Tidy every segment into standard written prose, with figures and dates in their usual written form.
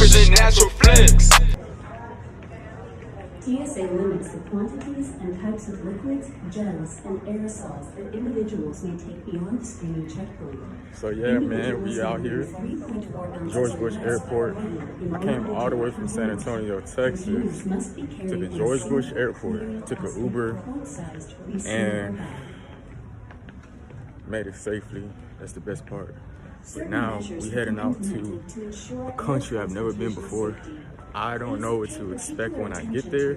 present natural flex. TSA limits the quantities and types of liquids, gels, and aerosols that individuals may take beyond the screening checkpoint. So yeah, man, we out here, George Bush Airport. I came all the way from San Antonio, Texas, to the George Bush Airport. Took an Uber and made it safely. That's the best part. But now we heading out to a country I've never been before. I don't know what to expect when I get there,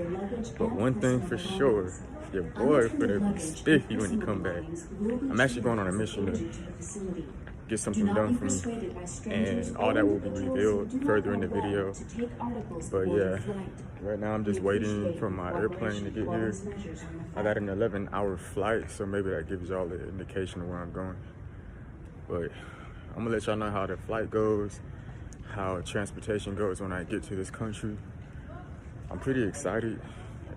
but one thing for sure, your boy finna be spiffy when he come back. I'm actually going on a mission to get something done for me, and all that will be revealed further in the video. But yeah, right now I'm just waiting for my airplane to get here. I got an 11-hour flight, so maybe that gives y'all an indication of where I'm going. But I'm gonna let y'all know how the flight goes, how transportation goes when I get to this country. I'm pretty excited,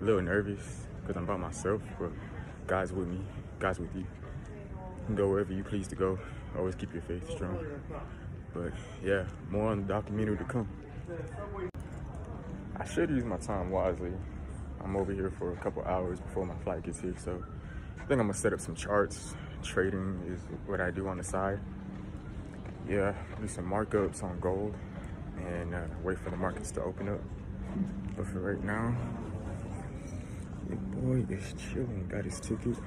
a little nervous because I'm by myself, but God's with me, God's with you. You can go wherever you please to go. Always keep your faith strong. But yeah, more on the documentary to come. I should use my time wisely. I'm over here for a couple hours before my flight gets here, so I think I'm gonna set up some charts. Trading is what I do on the side. Yeah, do some markups on gold and wait for the markets to open up. But for right now, your boy is chilling, got his ticket.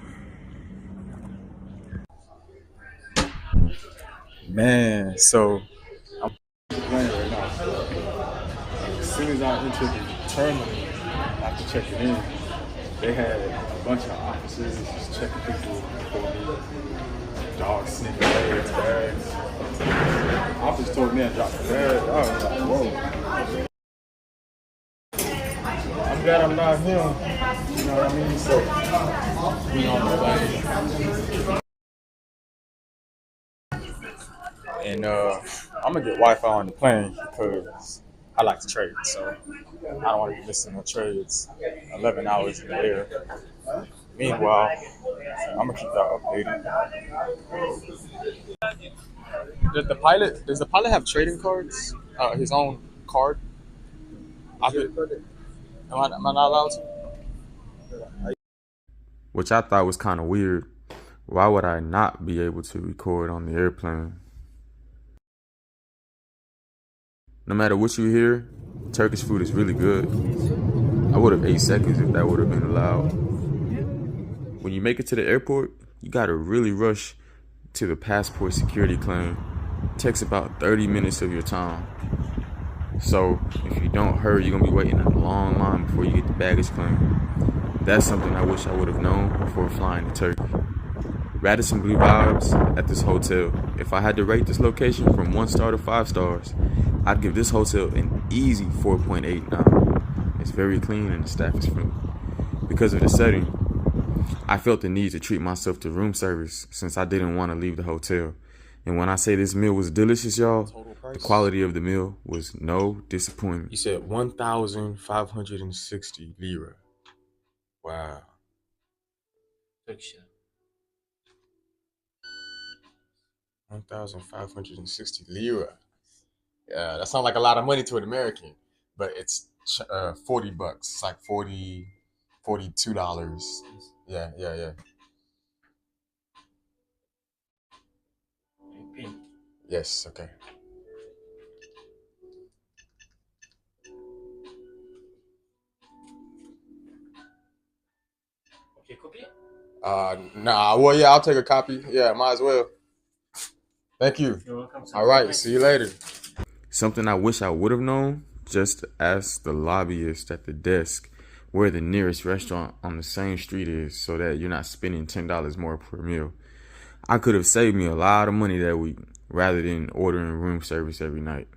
Man, so I'm playing right now. As soon as I entered the terminal after checking in, they had a bunch of officers just checking people for me. Dogs sniffing bags. Officer told me I dropped the bag. I was like, whoa. I'm glad I'm not him. You know what I mean? So we on the plane. And I'm gonna get Wi-Fi on the plane because I like to trade. So I don't want to be missing no trades. 11 hours in the air. Meanwhile, I'm gonna keep that updated. Does the pilot have trading cards? His own card? Am I not allowed to? Which I thought was kind of weird. Why would I not be able to record on the airplane? No matter what you hear, Turkish food is really good. I would have 8 seconds if that would have been allowed. When you make it to the airport, you gotta really rush to the passport security claim. It takes about 30 minutes of your time. So if you don't hurry, you're gonna be waiting in a long line before you get the baggage claim. That's something I wish I would have known before flying to Turkey. Radisson Blue vibes at this hotel. If I had to rate this location from 1 star to 5 stars, I'd give this hotel an easy 4.89. It's very clean and the staff is friendly. Because of the setting, I felt the need to treat myself to room service since I didn't want to leave the hotel. And when I say this meal was delicious, y'all, the quality of the meal was no disappointment. You said 1,560 lira. Wow. 1,560 lira. Yeah, that sounds like a lot of money to an American, but it's $40. It's like $42. Yeah. Yes, okay. Nah, well, yeah, I'll take a copy. Yeah, might as well. Thank you. You're welcome. All right, see you later. Something I wish I would have known, just ask the lobbyist at the desk where the nearest restaurant on the same street is so that you're not spending $10 more per meal. I could have saved me a lot of money that week rather than ordering room service every night.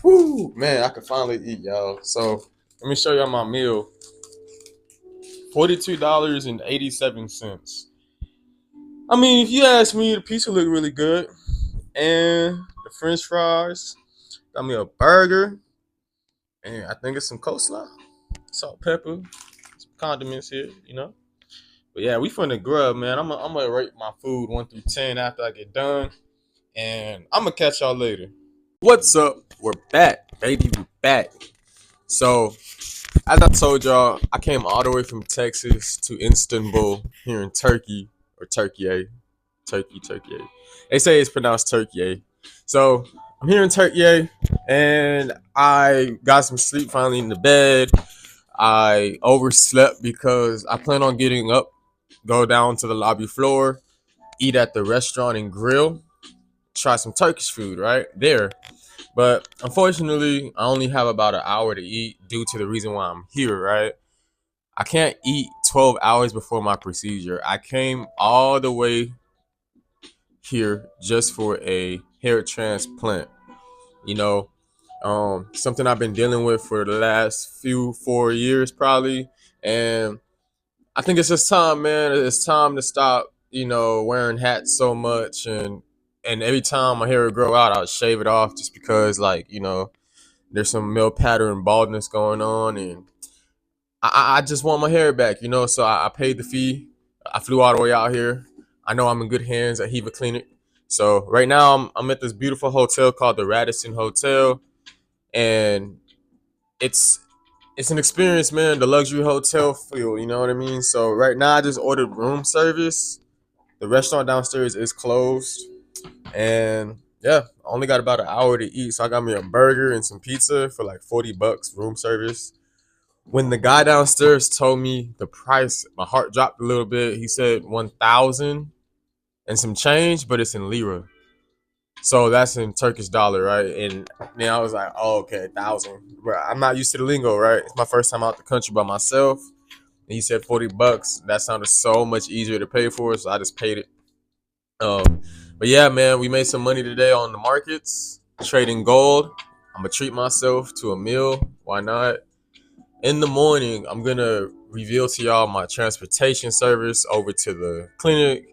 Woo, man, I can finally eat, y'all. So let me show y'all my meal. $42.87. I mean, if you ask me, the pizza looked really good. And the French fries. Got me a burger. And I think it's some coleslaw. Salt, pepper. Some condiments here, you know. But yeah, we finna grub, man. I'm gonna rate my food 1 through 10 after I get done. And I'm gonna catch y'all later. What's up? We're back, baby. We're back. So, as I told y'all, I came all the way from Texas to Istanbul here in Turkey, or Turkey, Turkey. They say it's pronounced Turkey. So, I'm here in Turkey, and I got some sleep finally in the bed. I overslept because I plan on getting up, go down to the lobby floor, eat at the restaurant and grill, try some Turkish food right there. But unfortunately, I only have about an hour to eat due to the reason why I'm here, right? I can't eat 12 hours before my procedure. I came all the way here just for a hair transplant. You know, something I've been dealing with for the last 4 years probably. And I think it's just time, man. It's time to stop, wearing hats so much and every time my hair would grow out, I'll shave it off just because like, there's some male pattern baldness going on, and I just want my hair back, So I paid the fee. I flew all the way out here. I know I'm in good hands at Heva Clinic. So right now I'm at this beautiful hotel called the Radisson Hotel, and it's it's an experience, man. The luxury hotel feel, you know what I mean? So right now I just ordered room service. The restaurant downstairs is closed, and yeah, I only got about an hour to eat. So I got me a burger and some pizza for like $40 room service. When the guy downstairs told me the price, my heart dropped a little bit. He said 1,000 and some change, but it's in lira. So that's in Turkish dollar, right? And then I was like, oh, okay, 1,000. But I'm not used to the lingo, right? It's my first time out the country by myself. And he said $40. That sounded so much easier to pay for, so I just paid it. But yeah, man, we made some money today on the markets, trading gold. I'm gonna treat myself to a meal. Why not? In the morning, I'm gonna reveal to y'all my transportation service over to the clinic,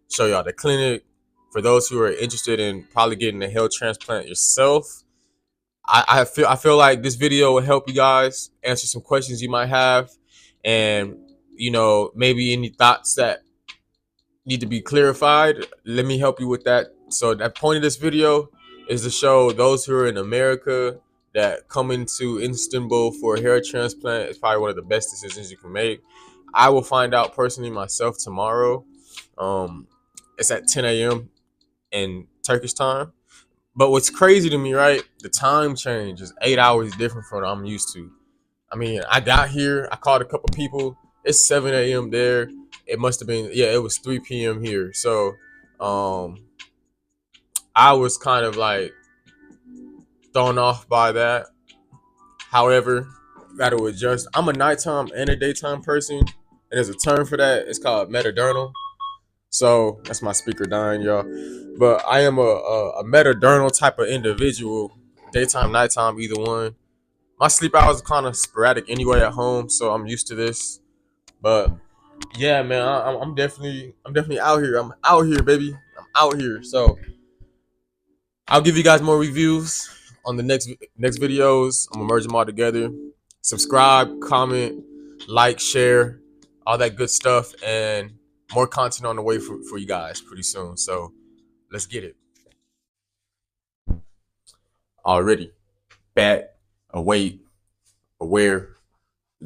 show y'all the clinic. For those who are interested in probably getting a hair transplant yourself, I feel like this video will help you guys answer some questions you might have, and maybe any thoughts that need to be clarified. Let me help you with that. So the point of this video is to show those who are in America that coming to Istanbul for a hair transplant is probably one of the best decisions you can make. I will find out personally myself tomorrow. It's at 10 a.m. in Turkish time. But what's crazy to me, right? The time change is 8 hours different from what I'm used to. I mean, I got here, I called a couple people. It's 7 a.m. there. It must have been, yeah, it was 3 p.m. here. So um I was kind of like thrown off by that. However, got to adjust. I'm a nighttime and a daytime person, and there's a term for that. It's called metadiurnal. So that's my speaker dying, y'all. But I am a metadiurnal type of individual. Daytime, nighttime, either one. My sleep hours are kind of sporadic anyway at home, so I'm used to this. But yeah, man, I'm definitely out here. I'm out here, baby. I'm out here. So I'll give you guys more reviews on the next videos. I'm gonna merge them all together. Subscribe, comment, like, share, all that good stuff, and more content on the way for you guys pretty soon. So let's get it. Already back, awake, aware,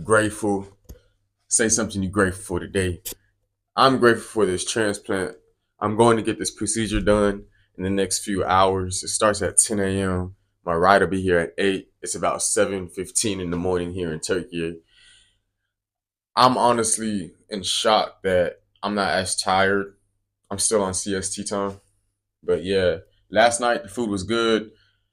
grateful. Say something you're grateful for today. I'm grateful for this transplant. I'm going to get this procedure done in the next few hours. It starts at 10 a.m. My ride will be here at 8. It's about 7:15 in the morning here in Turkey. I'm honestly in shock that I'm not as tired. I'm still on CST time. But yeah, last night the food was good.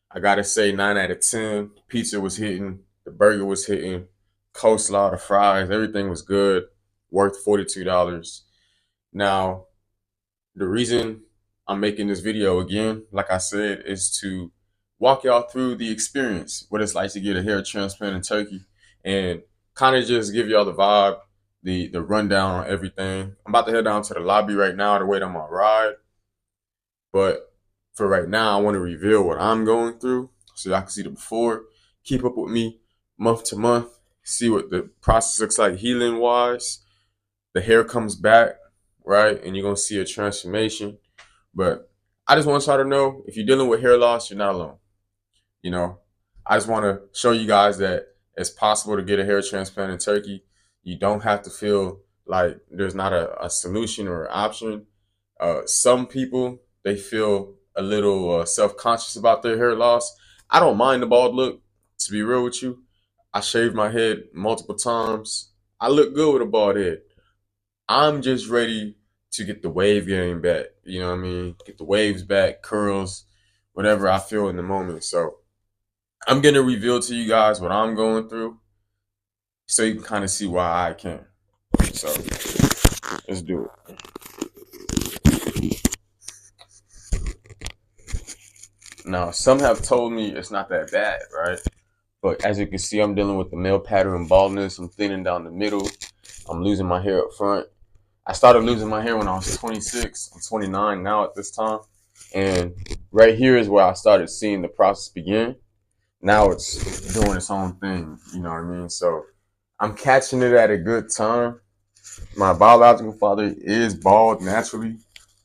I gotta say 9 out of 10. Pizza was hitting. The burger was hitting. Coleslaw, the fries, everything was good. Worth $42. Now, the reason I'm making this video again, like I said, is to walk y'all through the experience, what it's like to get a hair transplant in Turkey, and kind of just give y'all the vibe, the rundown on everything. I'm about to head down to the lobby right now to wait on my ride. But for right now, I want to reveal what I'm going through so y'all can see the before. Keep up with me month to month. See what the process looks like healing wise. The hair comes back, right? And you're going to see a transformation. But I just want y'all to know, if you're dealing with hair loss, you're not alone. You know, I just want to show you guys that it's possible to get a hair transplant in Turkey. You don't have to feel like there's not a solution or an option. Some people, they feel a little self-conscious about their hair loss. I don't mind the bald look, to be real with you. I shaved my head multiple times. I look good with a bald head. I'm just ready to get the wave game back. You know what I mean? Get the waves back, curls, whatever I feel in the moment. So I'm going to reveal to you guys what I'm going through so you can kind of see why I can. So let's do it. Now, some have told me it's not that bad, right? But as you can see, I'm dealing with the male pattern baldness. I'm thinning down the middle. I'm losing my hair up front. I started losing my hair when I was 26. I'm 29 now at this time. And right here is where I started seeing the process begin. Now it's doing its own thing, you know what I mean? So I'm catching it at a good time. My biological father is bald naturally.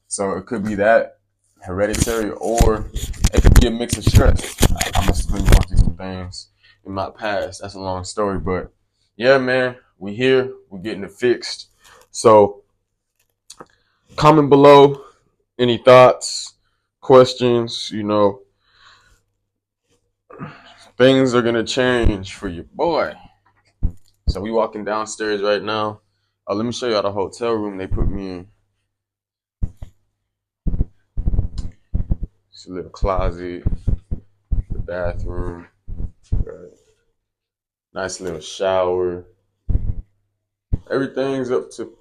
So it could be that, hereditary, or it could be a mix of stress. I must have been going through some things in my past. That's a long story, but yeah, man, we here. We're getting it fixed. So comment below any thoughts, questions. You know, things are gonna change for your boy. So we walking downstairs right now. Let me show y'all the hotel room they put me in. It's a little closet, the bathroom, right. Nice little shower. Everything's up to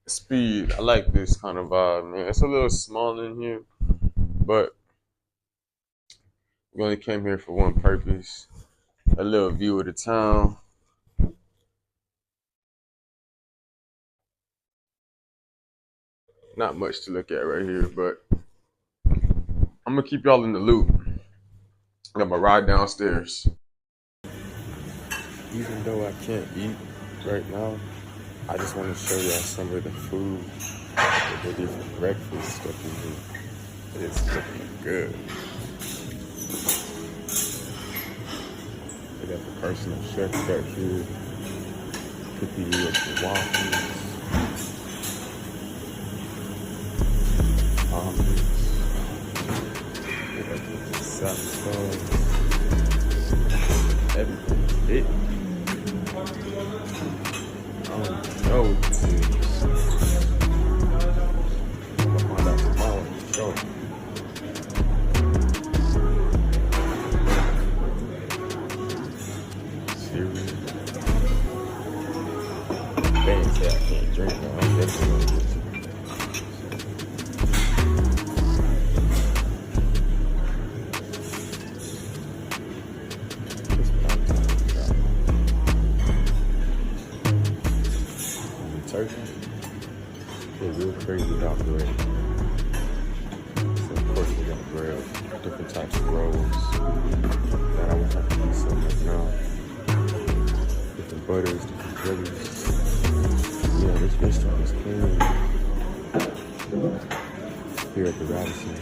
speed. I like this kind of vibe, man. It's a little small in here, but we only came here for one purpose. A little view of the town. Not much to look at right here, but I'm gonna keep y'all in the loop. I'm gonna ride downstairs. Even though I can't eat right now, I just want to show y'all some of the food that they did for breakfast stuff in here. It's looking good. They got the personal chef back here. Cookie me up the waffles. Omelets. They got the sauce. Everything. It. I don't know what this is. I'll find out tomorrow. Show. Cereal. They didn't say I can't drink though. I'm definitely gonna get some. Turkey. They're real crazy about bread. So of course we got bread, different types of rolls that I would have to eat some right now. Different butters, different jellies. Yeah, this restaurant is clean. Here at the Radisson.